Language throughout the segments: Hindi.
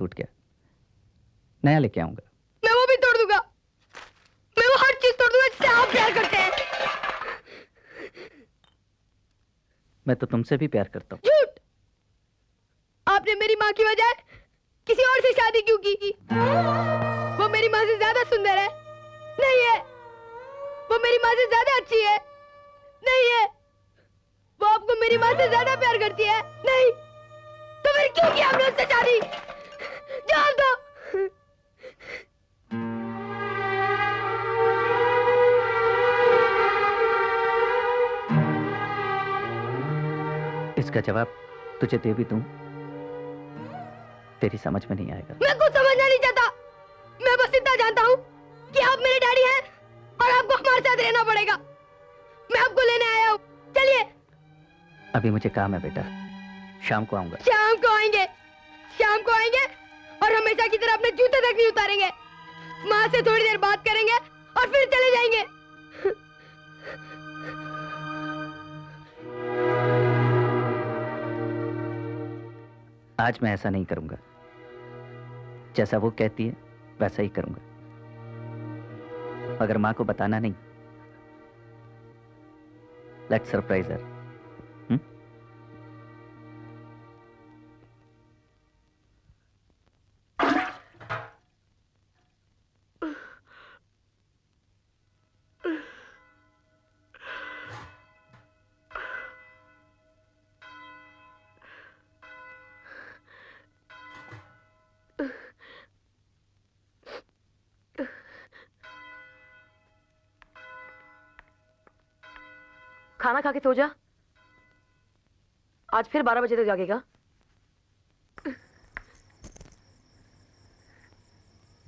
टूट गया, नया लेके आऊंगा। मैं वो भी तोड़ दूंगा, मैं वो हर चीज तोड़ दूंगा जिससे आप प्यार करते हैं। मैं तो तुमसे भी प्यार करता हूँ। झूठ! आपने मेरी माँ की बजाय किसी और से शादी क्यों की? वो मेरी माँ से ज्यादा सुंदर है? नहीं है। वो मेरी माँ से ज्यादा अच्छी है? नहीं है। वो आपको मेरी माँ से ज्यादा प्यार करती है? नहीं। तो फिर क्यों किया हमने उससे शादी? जान दो। इसका जवाब तुझे दे भी दूं, तेरी समझ में नहीं आएगा। मैं कुछ समझना नहीं चाहता। मैं बस इतना जानता हूँ कि आप मेरे डैडी हैं और आपको हमारे साथ रहना पड़ेगा। मैं आपको लेने आया हूँ, चलिए। अभी मुझे काम है बेटा, शाम को आऊंगा। शाम को आएंगे, शाम को आएंगे और हमेशा की तरह अपने जूते तक नहीं उतारेंगे। माँ से थोड़ी देर बात करेंगे और फिर चले जाएंगे। आज मैं ऐसा नहीं करूंगा, जैसा वो कहती है वैसा ही करूंगा, मगर माँ को बताना नहीं। लेट्स सरप्राइज हर। खाना खा के सो जा, आज फिर 12 बजे तक जागेगा।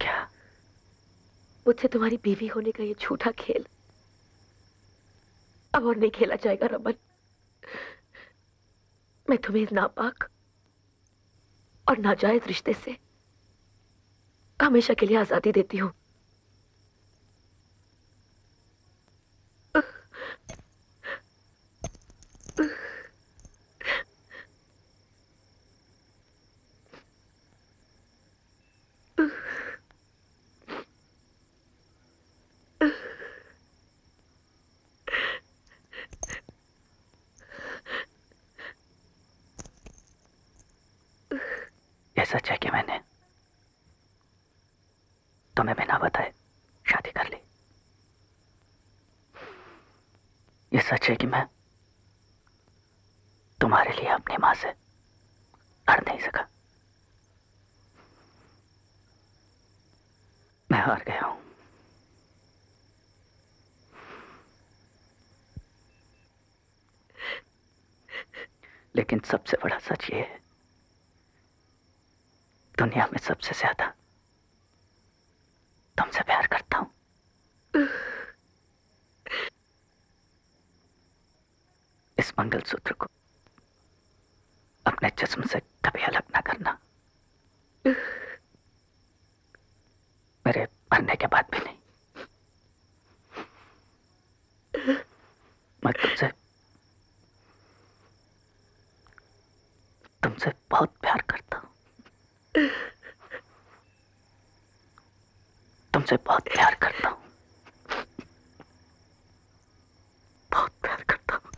क्या? मुझसे तुम्हारी बीवी होने का ये झूठा खेल अब और नहीं खेला जाएगा रमन। मैं तुम्हें इस नापाक और नाजायज रिश्ते से हमेशा के लिए आजादी देती हूँ। ये सच है कि मैंने तुम्हें बिना बताए शादी कर ली। ये सच है कि मैं तुम्हारे लिए अपनी मां से लड़ नहीं सका। मैं हार गया हूं। लेकिन सबसे बड़ा सच ये है, दुनिया में सबसे ज्यादा तुमसे प्यार करता हूं। इस मंगलसूत्र को अपने जिस्म से कभी अलग ना करना, मेरे मरने के बाद भी नहीं। मैं तुमसे बहुत प्यार करता हूं। तुमसे बहुत प्यार करता हूं, बहुत प्यार करता हूं।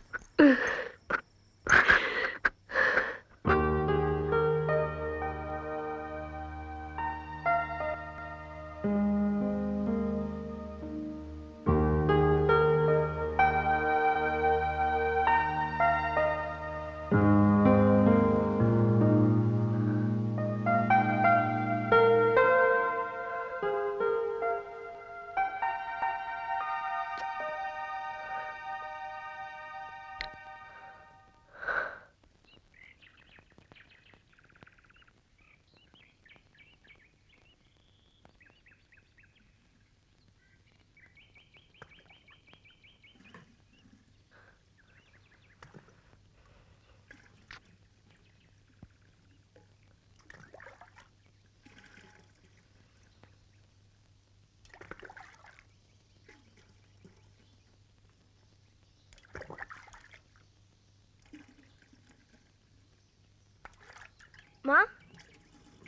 माँ,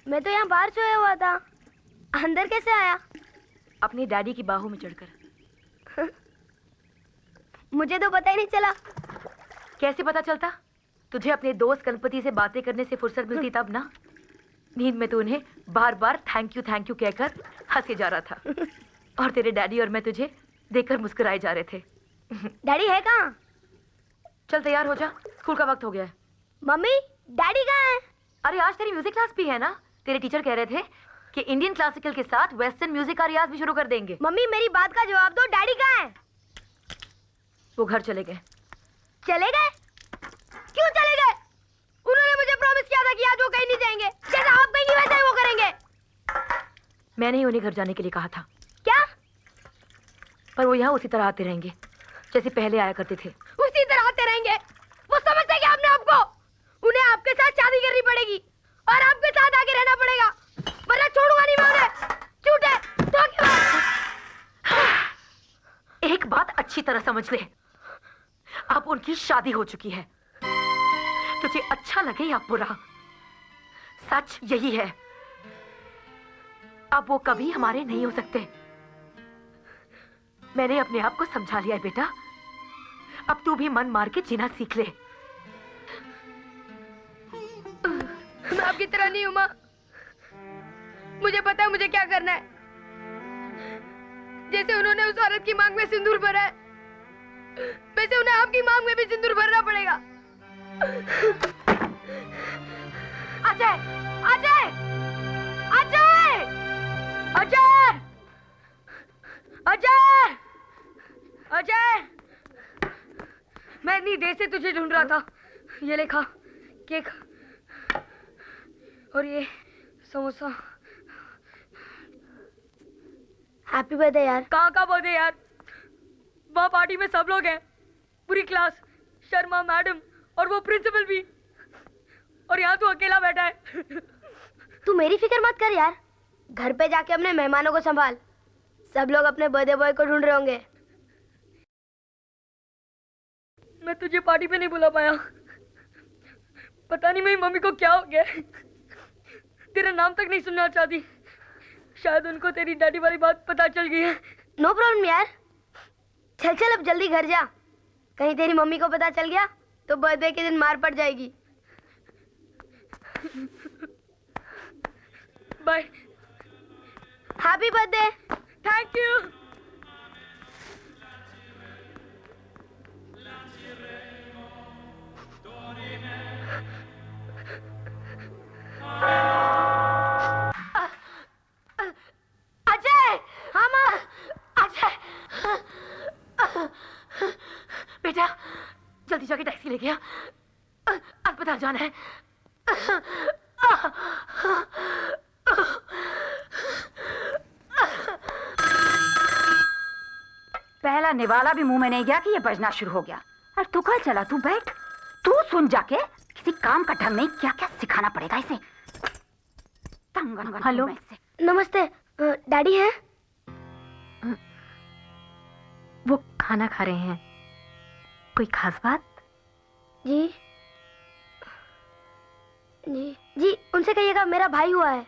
मैं तो यहाँ बाहर सोया हुआ था, अंदर कैसे आया? अपनी डैडी की बाहों में चढ़कर। मुझे तो पता ही नहीं चला। कैसे पता चलता? तुझे अपने दोस्त गणपति से बातें करने से फुर्सत मिलती तब ना। नींद में तो उन्हें बार बार थैंक यू कहकर हंसे जा रहा था और तेरे डैडी और मैं तुझे देखकर मुस्कुराए जा रहे थे। डैडी है कहाँ? चल तैयार हो जा, स्कूल का वक्त हो गया है। मम्मी, डैडी कहाँ है? अरे आज तेरी म्यूजिक क्लास भी है ना। तेरे टीचर कह रहे थे कि इंडियन क्लासिकल के साथ वेस्टर्न म्यूजिक का रियाज भी शुरू कर देंगे। मम्मी मेरी बात का जवाब दो, डैडी कहाँ है? वो घर चले गए। चले गए? क्यों चले गए? उन्होंने मुझे प्रॉमिस किया था कि आज वो कहीं नहीं जाएंगे। जैसा आप कहेंगी वैसा ही वो करेंगे। मैंने ही उन्हें घर जाने के लिए कहा था। क्या? पर वो यहाँ उसी तरह आते रहेंगे जैसे पहले आया करते थे। उसी तरह आते रहेंगे? वो समझते क्या अपने आप को? उन्हें आपके साथ शादी करनी पड़ेगी और आपके साथ आके रहना पड़ेगा, वरना छोड़ूंगा नहीं मैं उन्हें। झूठे धोखेबाज। एक बात अच्छी तरह समझ ले, अब उनकी शादी हो चुकी है। तुझे अच्छा लगे या बुरा, सच यही है। अब वो कभी हमारे नहीं हो सकते। मैंने अपने आप को समझा लिया है बेटा। अब तू भी मन मार के जीना सीख ले। मैं आपकी तरह नहीं हूं मां। मुझे पता है मुझे क्या करना है। जैसे उन्होंने उस औरत की मांग में सिंदूर भरा है, वैसे उन्हें आपकी मांग में भी सिंदूर भरना पड़ेगा। अजय! अजय! अजय! अजय! अजय! अजय! मैं इतनी देर से तुझे ढूंढ रहा था। ये लेखा केक और ये समोसा। हैप्पी बर्थडे यार। कहाँ का बर्थडे यार? वहाँ पार्टी में सब लोग हैं, पूरी क्लास, शर्मा मैडम और वो प्रिंसिपल भी, और यहाँ तू अकेला बैठा है। तू मेरी फिक्र मत कर यार। घर पे जाके अपने मेहमानों को संभाल। सब लोग अपने बर्थडे बॉय को ढूंढ रहे होंगे। मैं तुझे पार्टी पे नहीं बुला पाया। पता नहीं मेरी मम्मी को क्या हो गया। तेरा नाम तक नहीं सुनना चाहती। शायद उनको तेरी डैडी वाली बात पता चल गई है। नो प्रॉब्लम यार। चल चल अब जल्दी घर जा। कहीं तेरी मम्मी को पता चल गया तो बर्थडे के दिन मार पड़ जाएगी। Bye. Happy birthday. Thank you. Ajay! हाँ माँ। अजय! बेटा जल्दी जाके टैक्सी लेके आ, अस्पताल जाना है। पहला निवाला भी मुंह में नहीं गया कि ये बजना शुरू हो गया। और तू कहाँ चला? तू बैठ, तू सुन जाके। किसी काम का ढंग नहीं, क्या क्या सिखाना पड़ेगा इसे। हेलो। नमस्ते। डैडी है? वो खाना खा रहे हैं। कोई खास बात? जी जी जी, उनसे कहिएगा मेरा भाई हुआ है।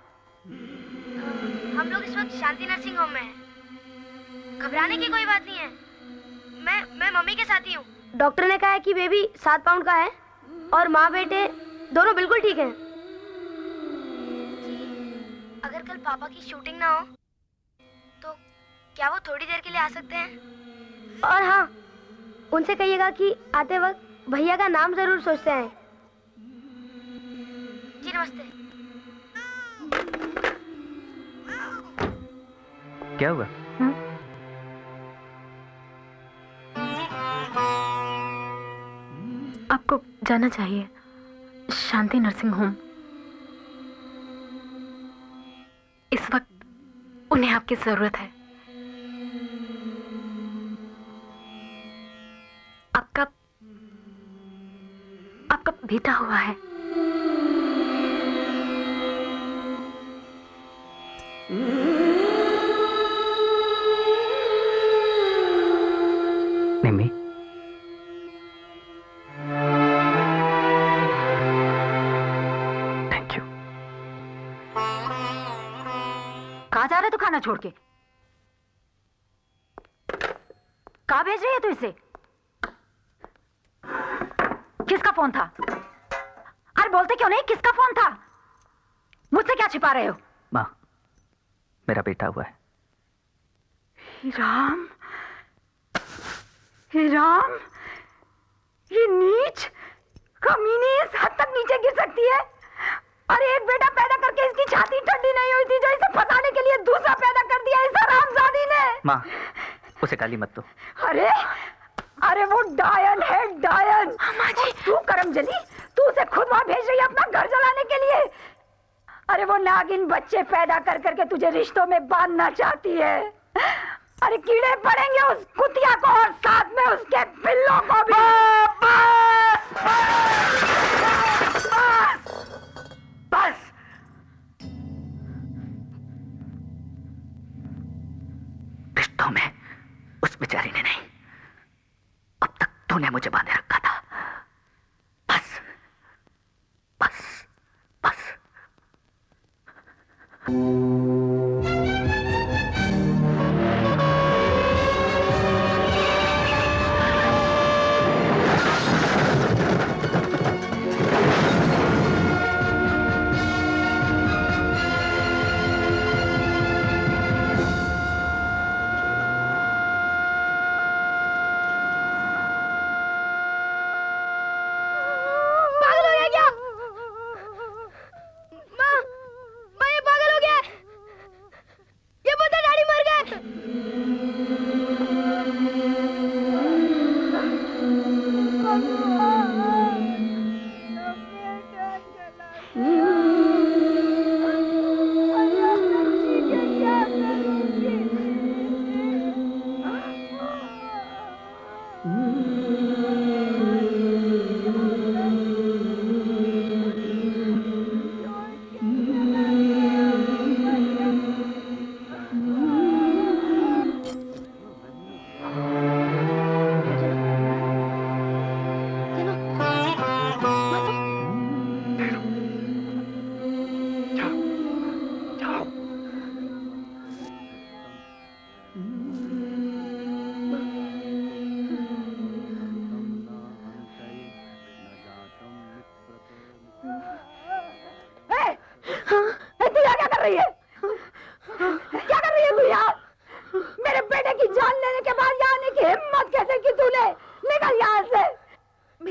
हम लोग इस वक्त शांति नर्सिंग होम में हैं। घबराने की कोई बात नहीं है। मैं मम्मी के साथ ही हूँ। डॉक्टर ने कहा है कि बेबी 7 पाउंड का है और माँ बेटे दोनों बिल्कुल ठीक हैं। अगर कल पापा की शूटिंग ना हो तो क्या वो थोड़ी देर के लिए आ सकते हैं? और हाँ, उनसे कहिएगा कि आते वक्त भैया का नाम जरूर सोचते हैं। जी नमस्ते। क्या हुआ? आपको जाना चाहिए शांति नर्सिंग होम। इस वक्त उन्हें आपकी जरूरत है। आपका बेटा हुआ है। निम्मी, थैंक यू। कहाँ जा रहे तू खाना छोड़ के? कहाँ भेज रही है तू इसे? किसका फोन था? अरे बोलते क्यों नहीं, किसका फोन था? मुझसे क्या छिपा रहे हो? माँ, मेरा बेटा हुआ है। राम, राम, ये नीच कमीनी इस हद तक नीचे गिर सकती है? अरे एक बेटा पैदा करके इसकी छाती ठंडी नहीं हुई थी जो इसे फंसाने के लिए दूसरा पैदा कर दिया इस हरामजादी ने। माँ, उसे गाली मत दो। अरे अरे वो डायन है, डायन। तू करमजली, तू उसे खुद वहां भेज रही है अपना घर जलाने के लिए। अरे वो नागिन बच्चे पैदा कर करके तुझे रिश्तों में बांधना चाहती है। अरे कीड़े पड़ेंगे उस कुतिया को और साथ में उसके पिल्लों को भी। बस रिश्तों में उस बेचारी ने नहीं, अब तक तूने मुझे बांधे रखा था। बस बस बस।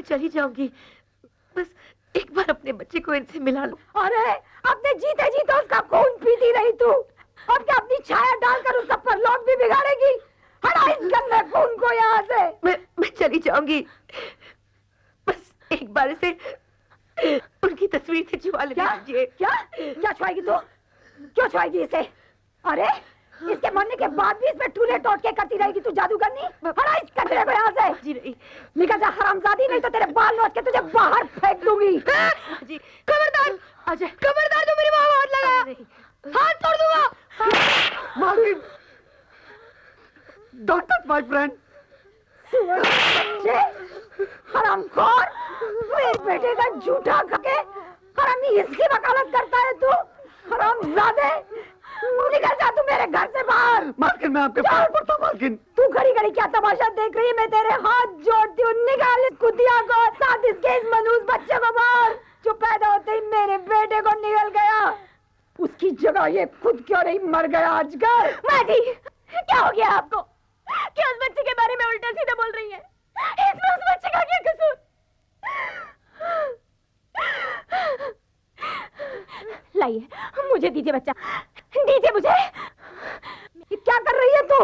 चली जाऊंगी, बस एक बार अपने बच्चे को इनसे मिला लो। अरे अपने जीते जीते उसका खून पीती रही तू, अब क्या अपनी छाया डालकर उसका परलोक भी बिगाड़ेगी? हटा इस गंदे खून को यहाँ से। मैं चली जाऊंगी, बस एक बार इसे उनकी तस्वीर से छुआ लेने दीजिए। क्या क्या छुआएगी तू? क्यों छुआएगी इसे? अरे इसके मरने के बाद भी इसमें टूले टोट के करती रहेगी तू जादूगरनी? हटा इस कचरे को यहाँ से। जी नहीं, निकल जा हरामजादी, नहीं तो तेरे बाल नोच के तुझे बाहर फेंक दूंगी। जी खबरदार, अजय, खबरदार, तू मेरी माँ को हाथ लगाया, हाथ तोड़ दूंगा। मालिक, don't touch my friend. हरामखोर, मेरे बेटे का झूठा खके हरामी इसकी वकालत करता है तू? हरामजादे, निकल जा तू मेरे घर से बाहर। मालकिन मैं आपके पैर पड़ता हूं मालकिन। तू घड़ी घड़ी क्या तमाशा देख रही है? मैं तेरे हाथ जोड़ती हूँ, निकाल इस कुतिया को, साथ इसके इस मनूस बच्चे को बाहर जो पैदा होते ही मेरे बेटे को निकल गया। उसकी जगह ये खुद क्यों नहीं मर गया आजकल? माजी, क्या हो गया आपको? क्या उस बच्चे के बारे में उल्टा सीधा बोल रही है? इसमें उस बच्चे का क्या कसूर? लाइए, मुझे दीजिए बच्चा, दीजिए मुझे। क्या कर रही है तू?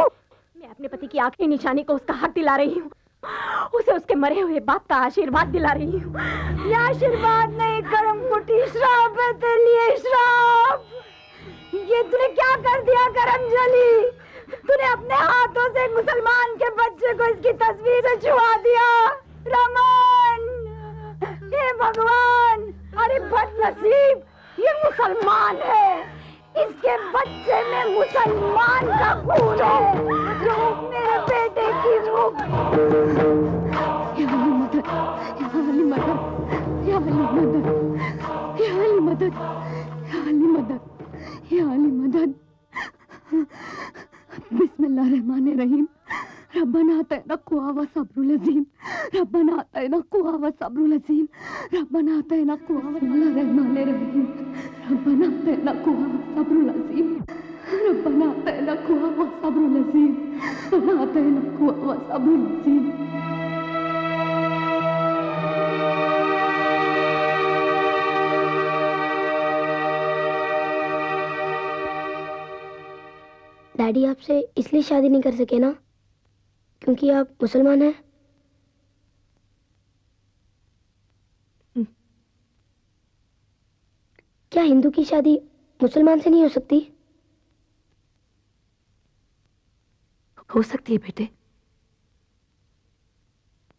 मैं अपने पति की आखिरी निशानी को उसका हक दिला रही हूँ, उसे उसके मरे हुए बाप का आशीर्वाद दिला रही हूँ। ये आशीर्वाद नहीं, कर्म कुटी श्राप है तेरे लिए, श्राप। ये तूने क्या कर दिया करमजली? तूने अपने हाथों से एक मुसलमान के बच्चे को इसकी तस्वीर से छुआ दिया। रमन, हे भगवान, अरे बदनसीब, ये मुसलमान है, इसके बच्चे में मुसलमान का खून है जो मेरे बेटे की मुख। मदद, मदद, मदद, मदद, मदद। बिस्मिल्लाहिर्रहमानिर्रहीम। रब्बना आतिना कुव्वा सब्रुल अज़ीम। रब्बना आतिना कुव्वा सब्रुल अज़ीम। रब्बना आतिना कुव्वा बिस्मिल्लाहिर्रहमानिर्रहीम। रब्बना आतिना कुव्वा सब्रुल अज़ीम। रब्बना आतिना कुव्वा सब्रुल अज़ीम। रब्बना आतिना कुव्वा सब्रुल अज़ीम। डैडी आपसे इसलिए शादी नहीं कर सके ना क्योंकि आप मुसलमान हैं। क्या हिंदू की शादी मुसलमान से नहीं हो सकती? हो सकती है बेटे,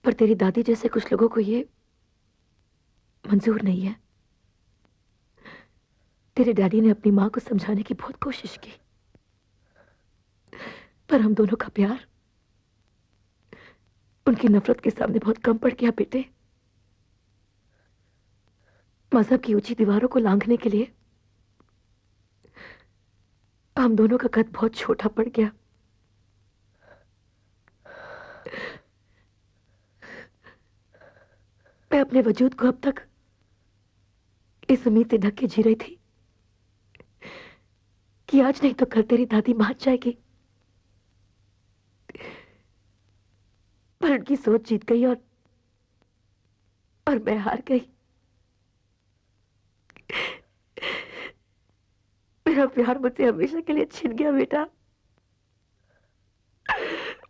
पर तेरी दादी जैसे कुछ लोगों को ये मंजूर नहीं है। तेरे डैडी ने अपनी माँ को समझाने की बहुत कोशिश की, पर हम दोनों का प्यार उनकी नफरत के सामने बहुत कम पड़ गया बेटे। मजहब की ऊंची दीवारों को लांघने के लिए हम दोनों का कद बहुत छोटा पड़ गया। मैं अपने वजूद को अब तक इस उम्मीद से ढक के जी रही थी कि आज नहीं तो कल तेरी दादी मान जाएगी, पर उनकी सोच जीत गई और मैं हार गई। मेरा प्यार मुझसे हमेशा के लिए छिन गया बेटा।